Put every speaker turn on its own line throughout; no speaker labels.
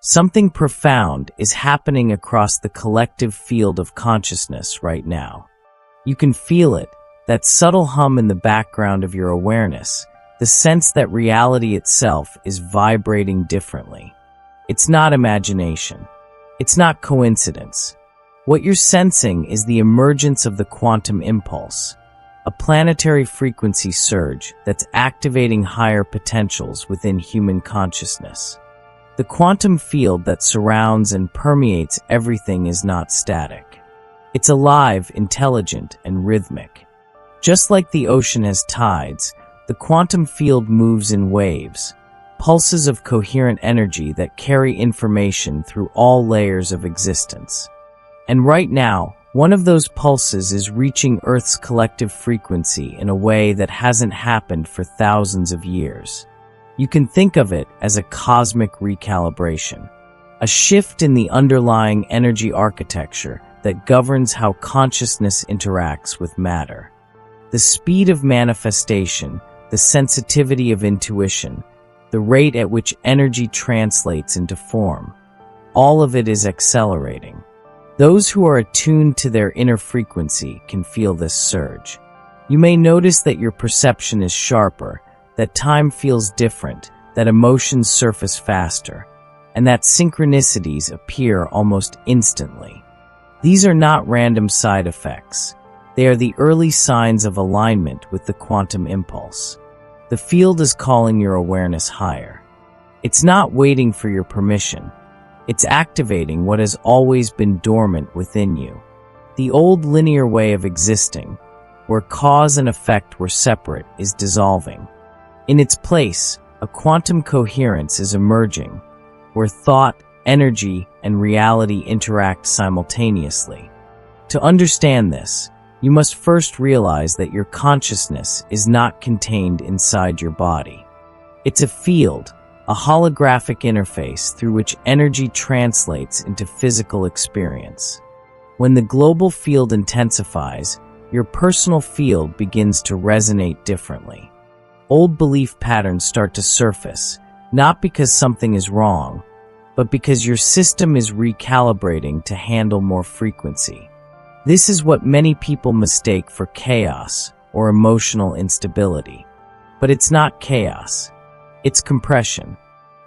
Something profound is happening across the collective field of consciousness right now. You can feel it, that subtle hum in the background of your awareness, the sense that reality itself is vibrating differently. It's not imagination. It's not coincidence. What you're sensing is the emergence of the quantum impulse, a planetary frequency surge that's activating higher potentials within human consciousness. The quantum field that surrounds and permeates everything is not static. It's alive, intelligent, and rhythmic. Just like the ocean has tides, the quantum field moves in waves, pulses of coherent energy that carry information through all layers of existence. And right now, one of those pulses is reaching Earth's collective frequency in a way that hasn't happened for thousands of years. You can think of it as a cosmic recalibration, a shift in the underlying energy architecture that governs how consciousness interacts with matter. The speed of manifestation, the sensitivity of intuition, the rate at which energy translates into form, all of it is accelerating. Those who are attuned to their inner frequency can feel this surge. You may notice that your perception is sharper, that time feels different, that emotions surface faster, and that synchronicities appear almost instantly. These are not random side effects. They are the early signs of alignment with the quantum impulse. The field is calling your awareness higher. It's not waiting for your permission. It's activating what has always been dormant within you. The old linear way of existing, where cause and effect were separate, is dissolving. In its place, a quantum coherence is emerging, where thought, energy, and reality interact simultaneously. To understand this, you must first realize that your consciousness is not contained inside your body. It's a field, a holographic interface through which energy translates into physical experience. When the global field intensifies, your personal field begins to resonate differently. Old belief patterns start to surface, not because something is wrong, but because your system is recalibrating to handle more frequency. This is what many people mistake for chaos or emotional instability. But it's not chaos. It's compression.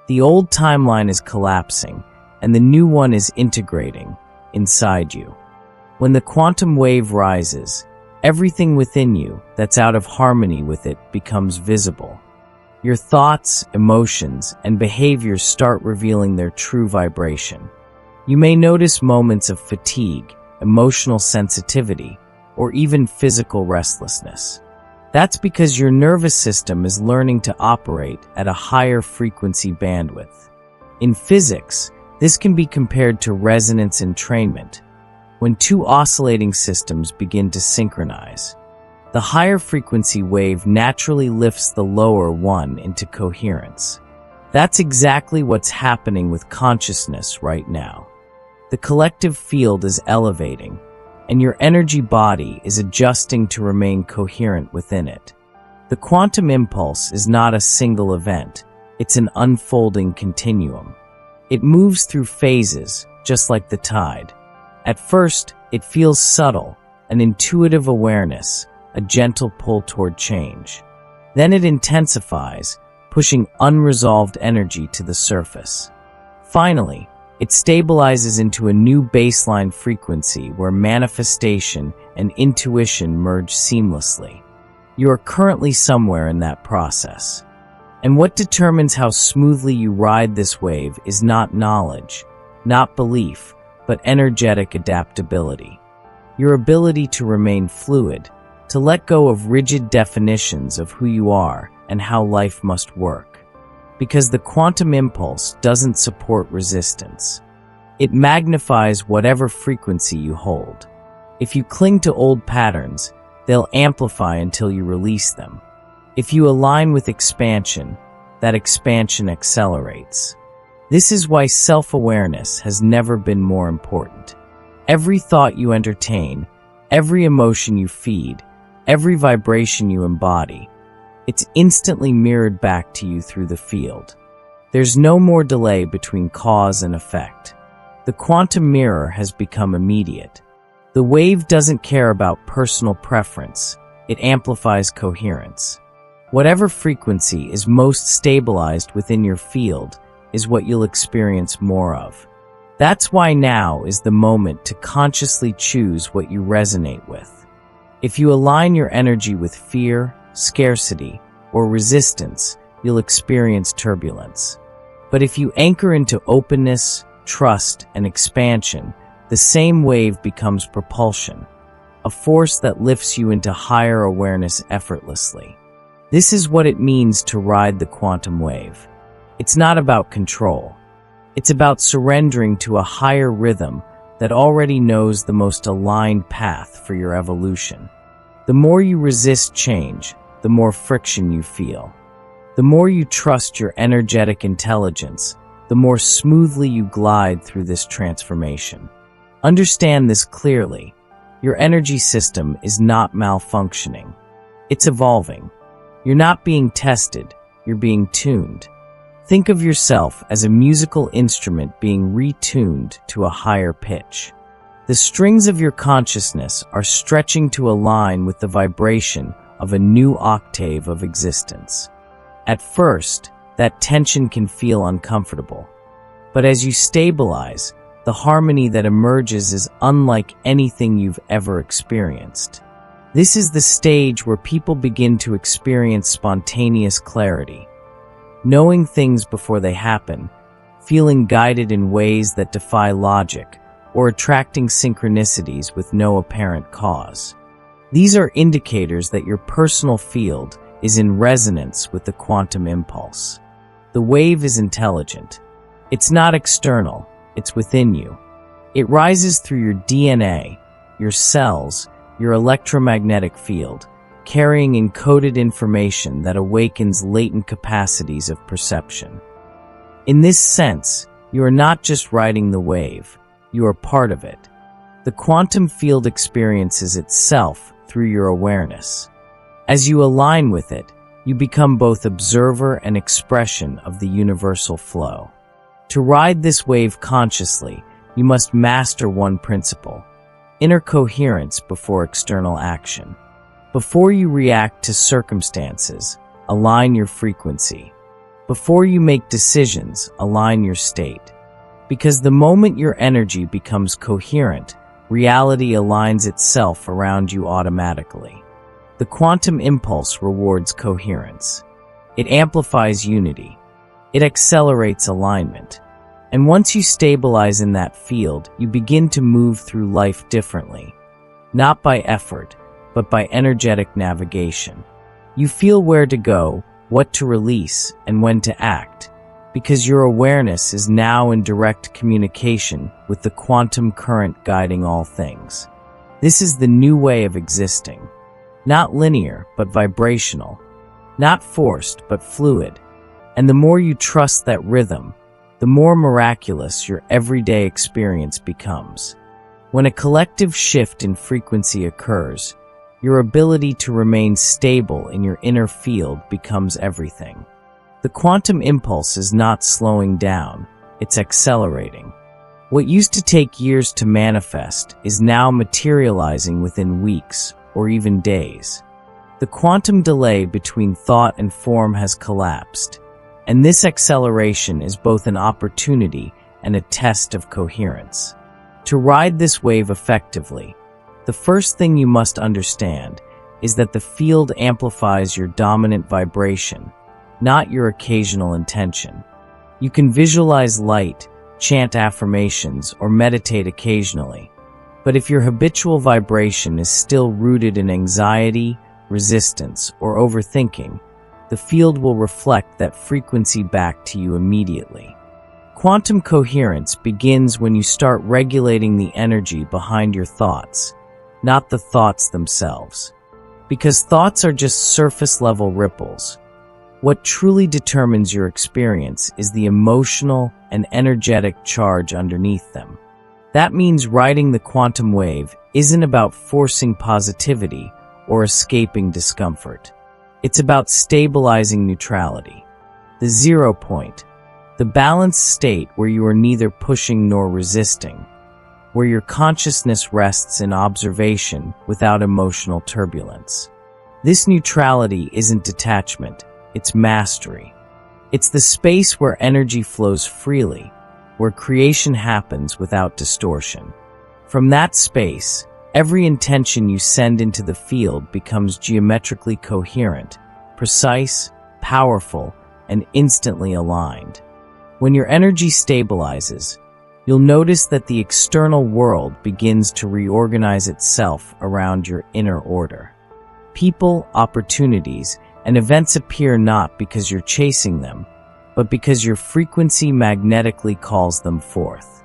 The old timeline is collapsing, and the new one is integrating inside you. When the quantum wave rises, everything within you that's out of harmony with it becomes visible. Your thoughts, emotions, and behaviors start revealing their true vibration. You may notice moments of fatigue, emotional sensitivity, or even physical restlessness. That's because your nervous system is learning to operate at a higher frequency bandwidth. In physics, this can be compared to resonance entrainment, when two oscillating systems begin to synchronize. The higher frequency wave naturally lifts the lower one into coherence. That's exactly what's happening with consciousness right now. The collective field is elevating, and your energy body is adjusting to remain coherent within it. The quantum impulse is not a single event, it's an unfolding continuum. It moves through phases, just like the tide. At first, it feels subtle, an intuitive awareness, a gentle pull toward change. Then it intensifies, pushing unresolved energy to the surface. Finally, it stabilizes into a new baseline frequency where manifestation and intuition merge seamlessly. You are currently somewhere in that process. And what determines how smoothly you ride this wave is not knowledge, not belief, but energetic adaptability. Your ability to remain fluid, to let go of rigid definitions of who you are and how life must work. Because the quantum impulse doesn't support resistance. It magnifies whatever frequency you hold. If you cling to old patterns, they'll amplify until you release them. If you align with expansion, that expansion accelerates. This is why self-awareness has never been more important. Every thought you entertain, every emotion you feed, every vibration you embody, it's instantly mirrored back to you through the field. There's no more delay between cause and effect. The quantum mirror has become immediate. The wave doesn't care about personal preference. It amplifies coherence. Whatever frequency is most stabilized within your field is what you'll experience more of. That's why now is the moment to consciously choose what you resonate with. If you align your energy with fear, scarcity, or resistance, you'll experience turbulence. But if you anchor into openness, trust, and expansion, the same wave becomes propulsion, a force that lifts you into higher awareness effortlessly. This is what it means to ride the quantum wave. It's not about control. It's about surrendering to a higher rhythm that already knows the most aligned path for your evolution. The more you resist change, the more friction you feel. The more you trust your energetic intelligence, the more smoothly you glide through this transformation. Understand this clearly. Your energy system is not malfunctioning. It's evolving. You're not being tested, you're being tuned. Think of yourself as a musical instrument being retuned to a higher pitch. The strings of your consciousness are stretching to align with the vibration of a new octave of existence. At first, that tension can feel uncomfortable. But as you stabilize, the harmony that emerges is unlike anything you've ever experienced. This is the stage where people begin to experience spontaneous clarity, knowing things before they happen, feeling guided in ways that defy logic, or attracting synchronicities with no apparent cause. These are indicators that your personal field is in resonance with the quantum impulse. The wave is intelligent. It's not external, it's within you. It rises through your DNA, your cells, your electromagnetic field, carrying encoded information that awakens latent capacities of perception. In this sense, you are not just riding the wave, you are part of it. The quantum field experiences itself through your awareness. As you align with it, you become both observer and expression of the universal flow. To ride this wave consciously, you must master one principle: inner coherence before external action. Before you react to circumstances, align your frequency. Before you make decisions, align your state. Because the moment your energy becomes coherent, reality aligns itself around you automatically. The quantum impulse rewards coherence. It amplifies unity. It accelerates alignment. And once you stabilize in that field, you begin to move through life differently. Not by effort, but by energetic navigation. You feel where to go, what to release, and when to act, because your awareness is now in direct communication with the quantum current guiding all things. This is the new way of existing. Not linear, but vibrational. Not forced, but fluid. And the more you trust that rhythm, the more miraculous your everyday experience becomes. When a collective shift in frequency occurs, your ability to remain stable in your inner field becomes everything. The quantum impulse is not slowing down, it's accelerating. What used to take years to manifest is now materializing within weeks or even days. The quantum delay between thought and form has collapsed, and this acceleration is both an opportunity and a test of coherence. To ride this wave effectively, the first thing you must understand is that the field amplifies your dominant vibration, not your occasional intention. You can visualize light, chant affirmations, or meditate occasionally, but if your habitual vibration is still rooted in anxiety, resistance, or overthinking, the field will reflect that frequency back to you immediately. Quantum coherence begins when you start regulating the energy behind your thoughts, not the thoughts themselves. Because thoughts are just surface-level ripples. What truly determines your experience is the emotional and energetic charge underneath them. That means riding the quantum wave isn't about forcing positivity or escaping discomfort. It's about stabilizing neutrality, the 0 point. the balanced state where you are neither pushing nor resisting, where your consciousness rests in observation without emotional turbulence. This neutrality isn't detachment, it's mastery. It's the space where energy flows freely, where creation happens without distortion. From that space, every intention you send into the field becomes geometrically coherent, precise, powerful, and instantly aligned. When your energy stabilizes, you'll notice that the external world begins to reorganize itself around your inner order. People, opportunities, and events appear not because you're chasing them, but because your frequency magnetically calls them forth.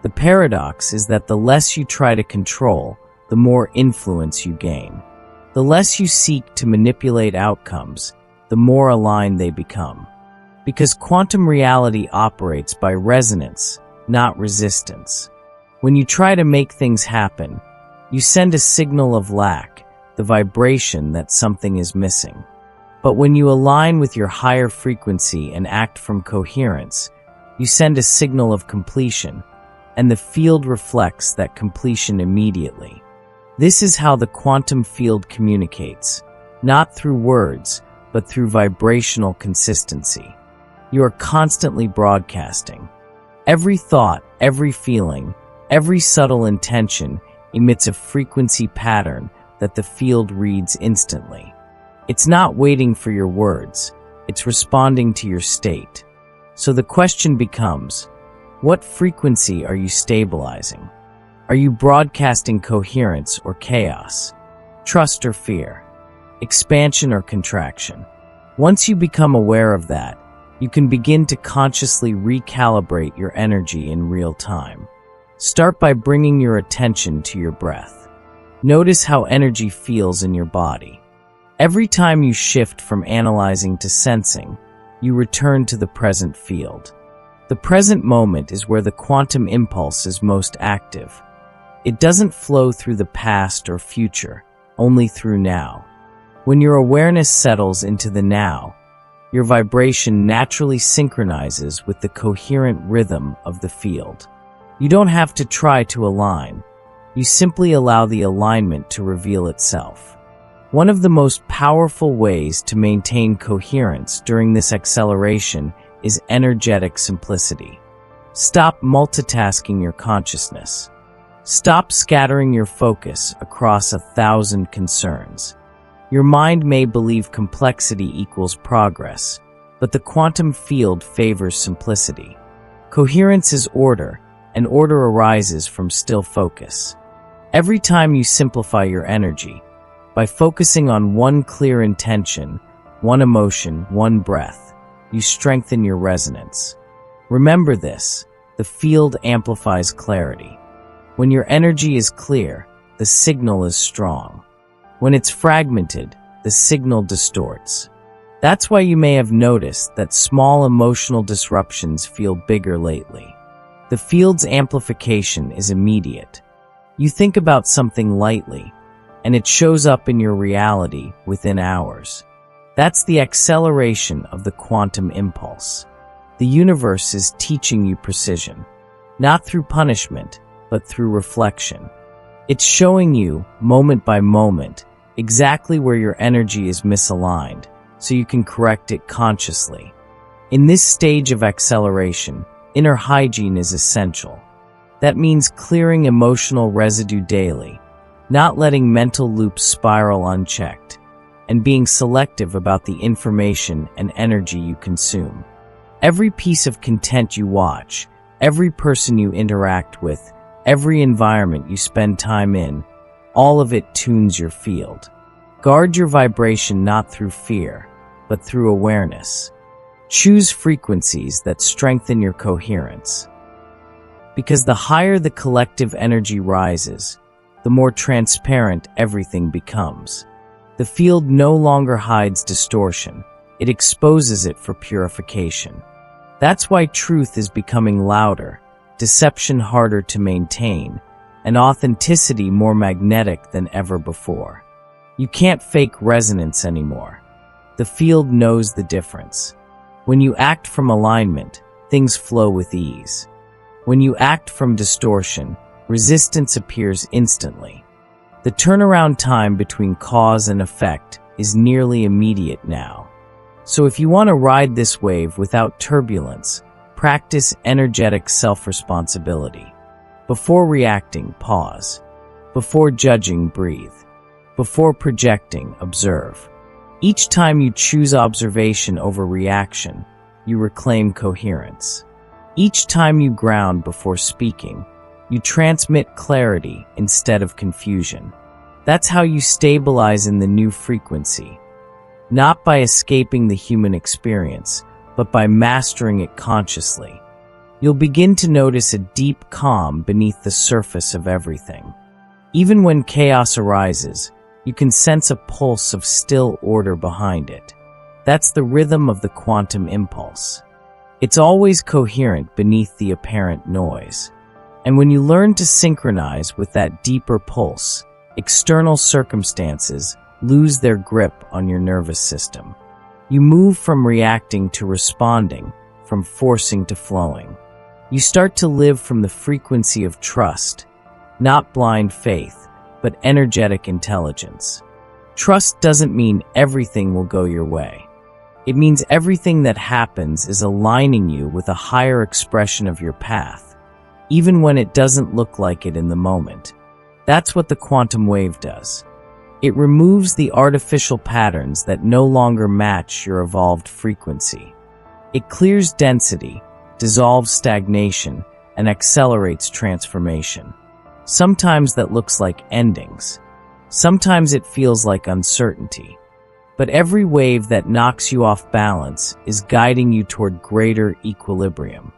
The paradox is that the less you try to control, the more influence you gain. The less you seek to manipulate outcomes, the more aligned they become. Because quantum reality operates by resonance, not resistance. When you try to make things happen, you send a signal of lack, the vibration that something is missing. But when you align with your higher frequency and act from coherence, you send a signal of completion, and the field reflects that completion immediately. This is how the quantum field communicates, not through words, but through vibrational consistency. You are constantly broadcasting. Every thought, every feeling, every subtle intention emits a frequency pattern that the field reads instantly. It's not waiting for your words, it's responding to your state. So the question becomes, what frequency are you stabilizing? Are you broadcasting coherence or chaos? Trust or fear? Expansion or contraction? Once you become aware of that, you can begin to consciously recalibrate your energy in real time. Start by bringing your attention to your breath. Notice how energy feels in your body. Every time you shift from analyzing to sensing, you return to the present field. The present moment is where the quantum impulse is most active. It doesn't flow through the past or future, only through now. When your awareness settles into the now, your vibration naturally synchronizes with the coherent rhythm of the field. You don't have to try to align. You simply allow the alignment to reveal itself. One of the most powerful ways to maintain coherence during this acceleration is energetic simplicity. Stop multitasking your consciousness. Stop scattering your focus across 1,000 concerns. Your mind may believe complexity equals progress, but the quantum field favors simplicity. Coherence is order, and order arises from still focus. Every time you simplify your energy, by focusing on one clear intention, one emotion, one breath, you strengthen your resonance. Remember this, the field amplifies clarity. When your energy is clear, the signal is strong. When it's fragmented, the signal distorts. That's why you may have noticed that small emotional disruptions feel bigger lately. The field's amplification is immediate. You think about something lightly, and it shows up in your reality within hours. That's the acceleration of the quantum impulse. The universe is teaching you precision, not through punishment, but through reflection. It's showing you, moment by moment, exactly where your energy is misaligned, so you can correct it consciously. In this stage of acceleration, inner hygiene is essential. That means clearing emotional residue daily, not letting mental loops spiral unchecked, and being selective about the information and energy you consume. Every piece of content you watch, every person you interact with, every environment you spend time in, all of it tunes your field. Guard your vibration not through fear, but through awareness. Choose frequencies that strengthen your coherence. Because the higher the collective energy rises, the more transparent everything becomes. The field no longer hides distortion, it exposes it for purification. That's why truth is becoming louder, deception harder to maintain, and authenticity more magnetic than ever before. You can't fake resonance anymore. The field knows the difference. When you act from alignment, things flow with ease. When you act from distortion, resistance appears instantly. The turnaround time between cause and effect is nearly immediate now. So if you want to ride this wave without turbulence, practice energetic self-responsibility. Before reacting, pause. Before judging, breathe. Before projecting, observe. Each time you choose observation over reaction, you reclaim coherence. Each time you ground before speaking, you transmit clarity instead of confusion. That's how you stabilize in the new frequency. Not by escaping the human experience, but by mastering it consciously. You'll begin to notice a deep calm beneath the surface of everything. Even when chaos arises, you can sense a pulse of still order behind it. That's the rhythm of the quantum impulse. It's always coherent beneath the apparent noise. And when you learn to synchronize with that deeper pulse, external circumstances lose their grip on your nervous system. You move from reacting to responding, from forcing to flowing. You start to live from the frequency of trust, not blind faith, but energetic intelligence. Trust doesn't mean everything will go your way. It means everything that happens is aligning you with a higher expression of your path, even when it doesn't look like it in the moment. That's what the quantum wave does. It removes the artificial patterns that no longer match your evolved frequency. It clears density, dissolves stagnation, and accelerates transformation. Sometimes that looks like endings. Sometimes it feels like uncertainty. But every wave that knocks you off balance is guiding you toward greater equilibrium.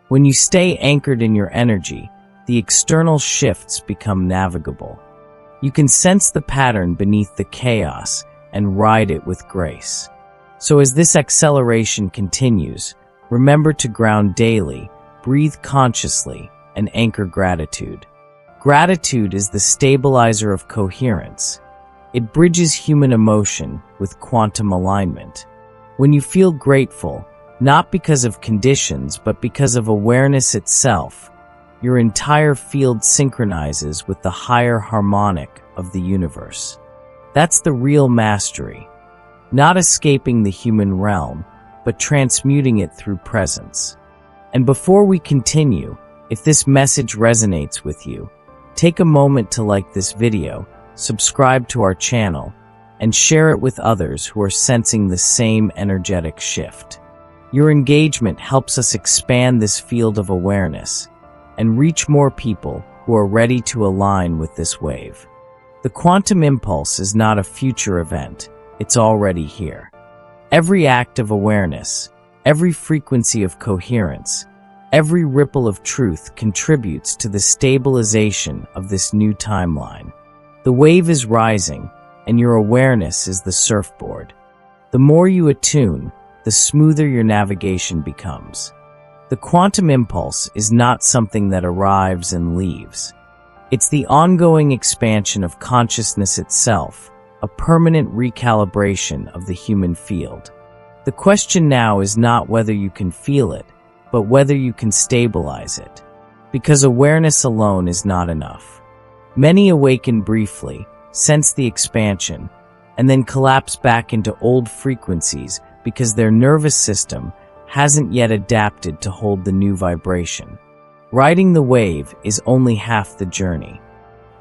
When you stay anchored in your energy, the external shifts become navigable. You can sense the pattern beneath the chaos and ride it with grace. So as this acceleration continues, remember to ground daily, breathe consciously, and anchor gratitude. Gratitude is the stabilizer of coherence. It bridges human emotion with quantum alignment. When you feel grateful, not because of conditions, but because of awareness itself, your entire field synchronizes with the higher harmonic of the universe. That's the real mastery. Not escaping the human realm, but transmuting it through presence. And before we continue, if this message resonates with you, take a moment to like this video, subscribe to our channel, and share it with others who are sensing the same energetic shift. Your engagement helps us expand this field of awareness and reach more people who are ready to align with this wave. The quantum impulse is not a future event, it's already here. Every act of awareness, every frequency of coherence, every ripple of truth contributes to the stabilization of this new timeline. The wave is rising, and your awareness is the surfboard. The more you attune, the smoother your navigation becomes. The quantum impulse is not something that arrives and leaves. It's the ongoing expansion of consciousness itself, a permanent recalibration of the human field. The question now is not whether you can feel it, but whether you can stabilize it. Because awareness alone is not enough. Many awaken briefly, sense the expansion, and then collapse back into old frequencies because their nervous system hasn't yet adapted to hold the new vibration. Riding the wave is only half the journey.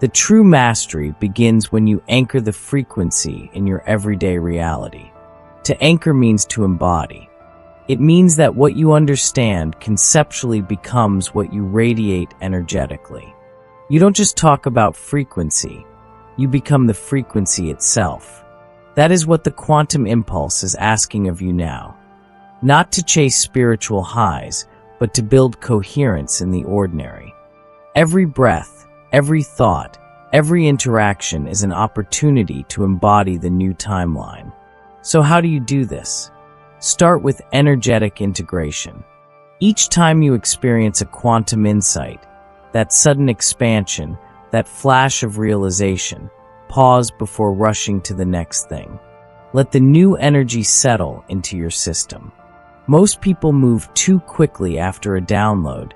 The true mastery begins when you anchor the frequency in your everyday reality. To anchor means to embody. It means that what you understand conceptually becomes what you radiate energetically. You don't just talk about frequency, you become the frequency itself. That is what the quantum impulse is asking of you now. Not to chase spiritual highs, but to build coherence in the ordinary. Every breath, every thought, every interaction is an opportunity to embody the new timeline. So how do you do this? Start with energetic integration. Each time you experience a quantum insight, that sudden expansion, that flash of realization, pause before rushing to the next thing. Let the new energy settle into your system. Most people move too quickly after a download,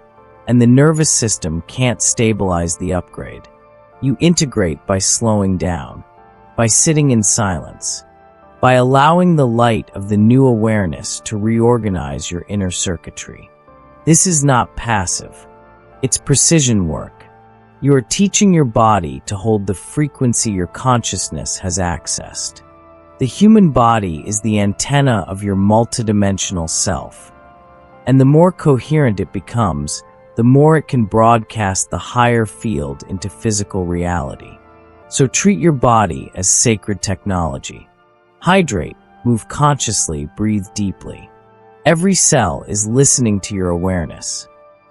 and the nervous system can't stabilize the upgrade. You integrate by slowing down, by sitting in silence, by allowing the light of the new awareness to reorganize your inner circuitry. This is not passive. It's precision work. You are teaching your body to hold the frequency your consciousness has accessed. The human body is the antenna of your multidimensional self, and the more coherent it becomes, the more it can broadcast the higher field into physical reality. So treat your body as sacred technology. Hydrate, move consciously, breathe deeply. Every cell is listening to your awareness.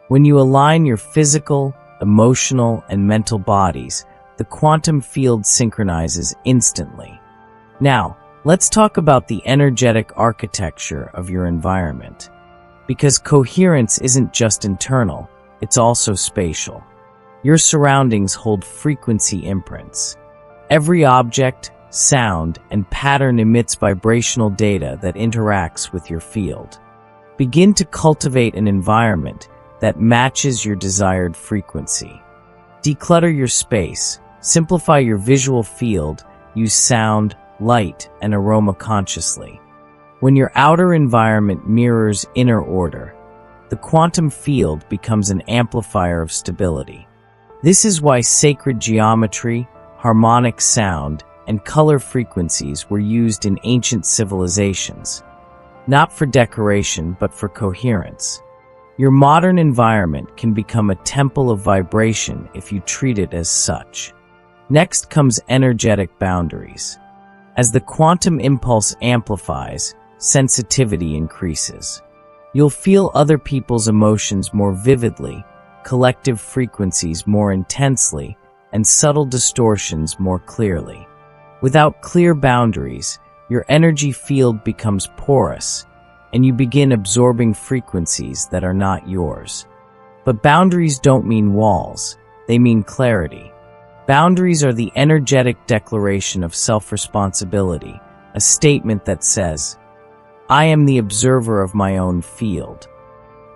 When you align your physical, emotional, and mental bodies, the quantum field synchronizes instantly. Now, let's talk about the energetic architecture of your environment. Because coherence isn't just internal, it's also spatial. Your surroundings hold frequency imprints. Every object, sound, and pattern emits vibrational data that interacts with your field. Begin to cultivate an environment that matches your desired frequency. Declutter your space, simplify your visual field, use sound, light, and aroma consciously. When your outer environment mirrors inner order, the quantum field becomes an amplifier of stability. This is why sacred geometry, harmonic sound, and color frequencies were used in ancient civilizations, not for decoration but for coherence. Your modern environment can become a temple of vibration if you treat it as such. Next comes energetic boundaries. As the quantum impulse amplifies, sensitivity increases. You'll feel other people's emotions more vividly, collective frequencies more intensely, and subtle distortions more clearly. Without clear boundaries, your energy field becomes porous, and you begin absorbing frequencies that are not yours. But boundaries don't mean walls, they mean clarity. Boundaries are the energetic declaration of self-responsibility, a statement that says, I am the observer of my own field.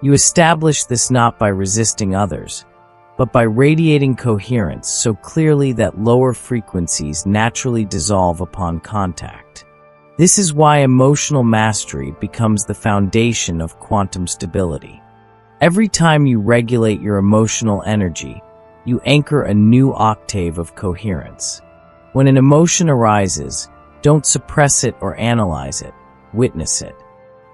You establish this not by resisting others, but by radiating coherence so clearly that lower frequencies naturally dissolve upon contact. This is why emotional mastery becomes the foundation of quantum stability. Every time you regulate your emotional energy, you anchor a new octave of coherence. When an emotion arises, don't suppress it or analyze it. Witness it.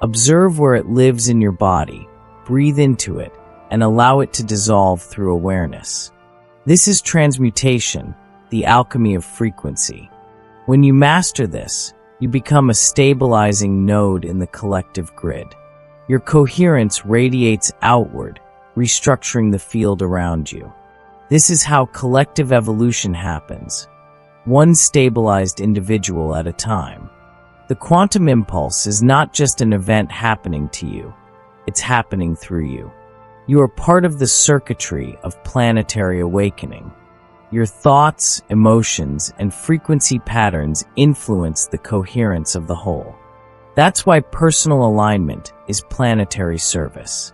Observe where it lives in your body, breathe into it, and allow it to dissolve through awareness. This is transmutation, the alchemy of frequency. When you master this, you become a stabilizing node in the collective grid. Your coherence radiates outward, restructuring the field around you. This is how collective evolution happens, one stabilized individual at a time. The quantum impulse is not just an event happening to you, it's happening through you. You are part of the circuitry of planetary awakening. Your thoughts, emotions, and frequency patterns influence the coherence of the whole. That's why personal alignment is planetary service.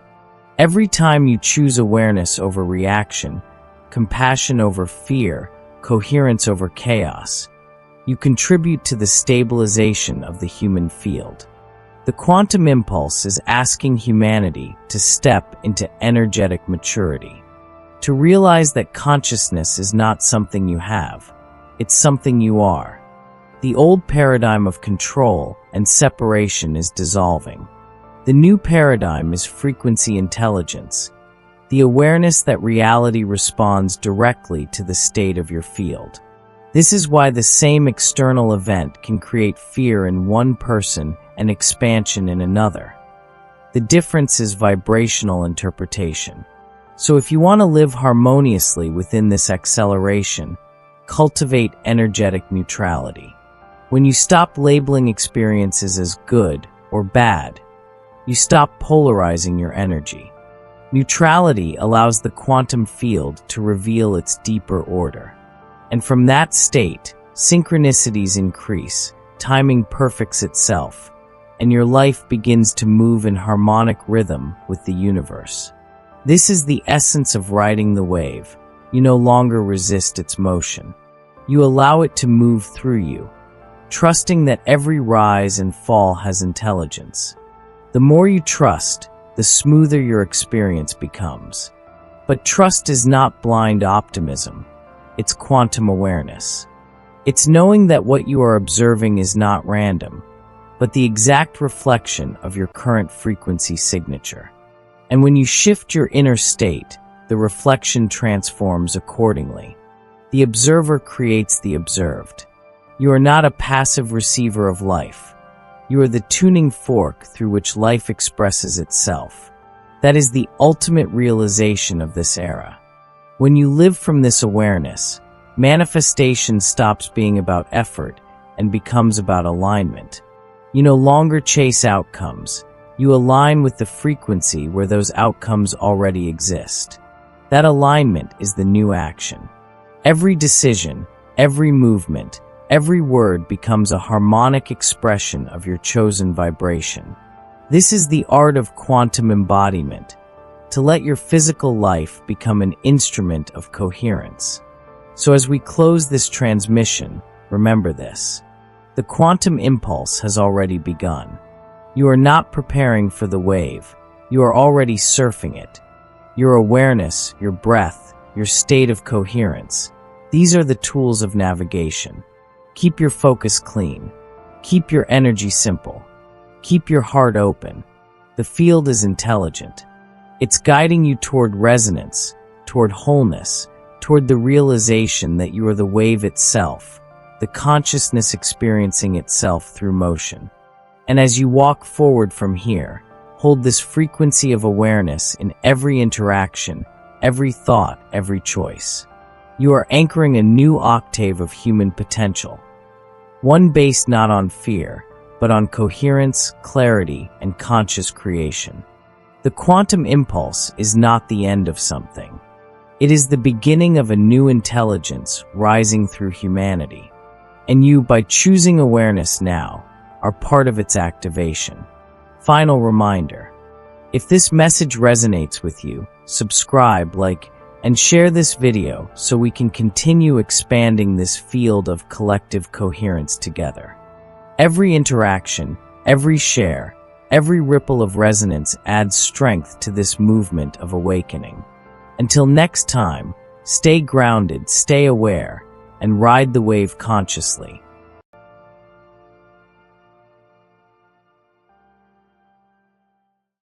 Every time you choose awareness over reaction, compassion over fear, coherence over chaos, you contribute to the stabilization of the human field. The quantum impulse is asking humanity to step into energetic maturity, to realize that consciousness is not something you have, it's something you are. The old paradigm of control and separation is dissolving. The new paradigm is frequency intelligence, the awareness that reality responds directly to the state of your field. This is why the same external event can create fear in one person and expansion in another. The difference is vibrational interpretation. So if you want to live harmoniously within this acceleration, cultivate energetic neutrality. When you stop labeling experiences as good or bad, you stop polarizing your energy. Neutrality allows the quantum field to reveal its deeper order. And from that state, synchronicities increase, timing perfects itself, and your life begins to move in harmonic rhythm with the universe. This is the essence of riding the wave. You no longer resist its motion. You allow it to move through you, trusting that every rise and fall has intelligence. The more you trust, the smoother your experience becomes. But trust is not blind optimism. It's quantum awareness. It's knowing that what you are observing is not random, but the exact reflection of your current frequency signature. And when you shift your inner state, the reflection transforms accordingly. The observer creates the observed. You are not a passive receiver of life. You are the tuning fork through which life expresses itself. That is the ultimate realization of this era. When you live from this awareness, manifestation stops being about effort and becomes about alignment. You no longer chase outcomes. You align with the frequency where those outcomes already exist. That alignment is the new action. Every decision, every movement, every word becomes a harmonic expression of your chosen vibration. This is the art of quantum embodiment, to let your physical life become an instrument of coherence. So as we close this transmission, remember this. The quantum impulse has already begun. You are not preparing for the wave. You are already surfing it. Your awareness, your breath, your state of coherence, these are the tools of navigation. Keep your focus clean. Keep your energy simple. Keep your heart open. The field is intelligent. It's guiding you toward resonance, toward wholeness, toward the realization that you are the wave itself, the consciousness experiencing itself through motion. And as you walk forward from here, hold this frequency of awareness in every interaction, every thought, every choice. You are anchoring a new octave of human potential, one based not on fear, but on coherence, clarity, and conscious creation. The quantum impulse is not the end of something. It is the beginning of a new intelligence rising through humanity. And you, by choosing awareness now, are part of its activation. Final reminder. If this message resonates with you, subscribe, like, and share this video so we can continue expanding this field of collective coherence together. Every interaction, every share, every ripple of resonance adds strength to this movement of awakening. Until next time, stay grounded, stay aware, and ride the wave consciously.